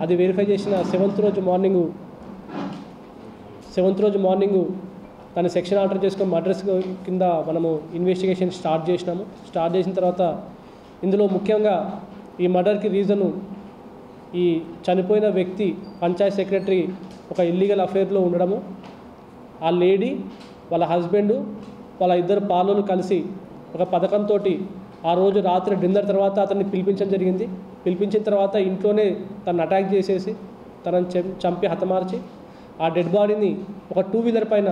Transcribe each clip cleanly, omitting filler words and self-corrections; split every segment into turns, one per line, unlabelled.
అది వెరిఫై చేసిన సెవెంత్ రోజు మార్నింగు దాన్ని సెక్షన్ ఆర్డర్ చేసుకొని మర్డర్స్ కింద మనము ఇన్వెస్టిగేషన్ స్టార్ట్ చేసిన తర్వాత ఇందులో ముఖ్యంగా ఈ మర్డర్కి రీజను ఈ చనిపోయిన వ్యక్తి పంచాయత్ సెక్రటరీ ఒక ఇల్లీగల్ అఫేర్లో ఉండడము, ఆ లేడీ వాళ్ళ హస్బెండు వాళ్ళ ఇద్దరు పాలోలు కలిసి ఒక పథకంతో ఆ రోజు రాత్రి డిన్నర్ తర్వాత అతన్ని పిలిపించడం జరిగింది. పిలిపించిన తర్వాత ఇంట్లోనే తను అటాక్ చేసేసి తనని చంపి హతమార్చి ఆ డెడ్ బాడీని ఒక 2-వీలర్ పైన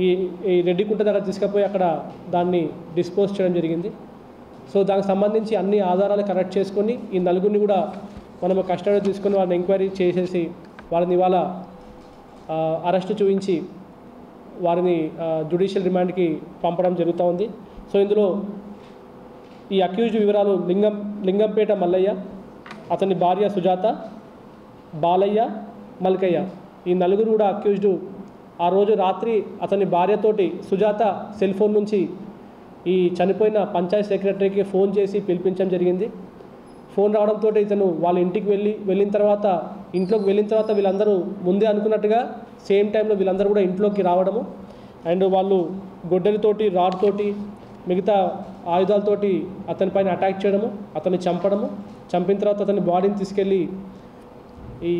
ఈ రెడ్డికుంట దగ్గర తీసుకుపోయి అక్కడ దాన్ని డిస్పోజ్ చేయడం జరిగింది. సో దానికి సంబంధించి అన్ని ఆధారాలు కరెక్ట్ చేసుకొని ఈ నలుగురిని కూడా మనము కస్టడీ తీసుకొని వాళ్ళని ఎంక్వైరీ చేసేసి వారిని ఇవాళ అరెస్ట్ చూపించి వారిని జ్యుడిషియల్ రిమాండ్కి పంపడం జరుగుతూ ఉంది. సో ఇందులో ఈ అక్యూజ్డ్ వివరాలు లింగంపేట మల్లయ్య, అతని భార్య సుజాత, బాలయ్య, మల్కయ్య, ఈ నలుగురు కూడా అక్యూజ్డ్ ఆ రోజు రాత్రి అతని భార్యతోటి సుజాత సెల్ ఫోన్ నుంచి ఈ చనిపోయిన పంచాయత్ సెక్రటరీకి ఫోన్ చేసి పిలిపించడం జరిగింది. ఫోన్ రావడంతో ఇతను వాళ్ళ ఇంటికి వెళ్ళిన తర్వాత వీళ్ళందరూ ముందే అనుకున్నట్టుగా సేమ్ టైంలో వీళ్ళందరూ కూడా ఇంట్లోకి రావడము అండ్ వాళ్ళు గొడ్డలితోటి రాడ్ తోటి మిగతా ఆయుధాలతోటి అతని పైన అటాక్ చేయడము, అతన్ని చంపిన తర్వాత అతని బాడీని తీసుకెళ్ళి ఈ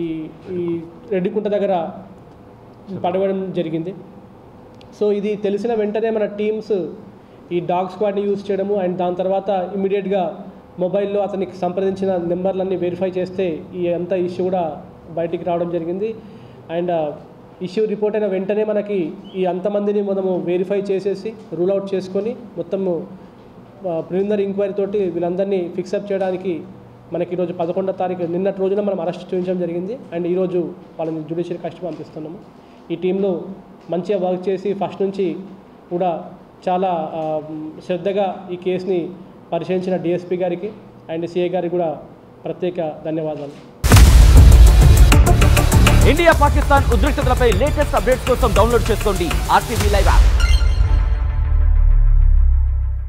రెడ్డికుంట దగ్గర పడవేయడం జరిగింది. సో ఇది తెలిసిన వెంటనే మన టీమ్స్ ఈ డాగ్ స్క్వాడ్ని యూజ్ చేయడము అండ్ దాని తర్వాత ఇమీడియట్గా మొబైల్లో అతనికి సంప్రదించిన నెంబర్లన్నీ వెరిఫై చేస్తే ఈ అంత ఇష్యూ కూడా బయటికి రావడం జరిగింది. అండ్ ఇష్యూ రిపోర్ట్ అయిన వెంటనే మనకి ఈ అంతమందిని మనము వెరిఫై చేసేసి రూల్ అవుట్ చేసుకొని మొత్తము ప్రిలిమినరీ ఎంక్వైరీ తోటి వీళ్ళందరినీ ఫిక్సప్ చేయడానికి మనకి ఈరోజు 11వ తారీఖు నిన్నటి రోజున మనం అరెస్ట్ చూపించడం జరిగింది అండ్ ఈరోజు వాళ్ళని జ్యుడిషియల్ కస్టడీ పంపిస్తున్నాము. ఈ టీంలో మంచిగా వర్క్ చేసి ఫస్ట్ నుంచి కూడా చాలా శ్రద్ధగా ఈ కేసుని పరిశీలించిన డిఎస్పీ గారికి అండ్ సిఐ గారికి కూడా ప్రత్యేక ధన్యవాదాలు.
ఇండియా పాకిస్తాన్ ఉద్రిక్తతలపై లేటెస్ట్ అప్డేట్స్ కోసం డౌన్లోడ్ చేసుకోండి RTV లైవ్ యాప్.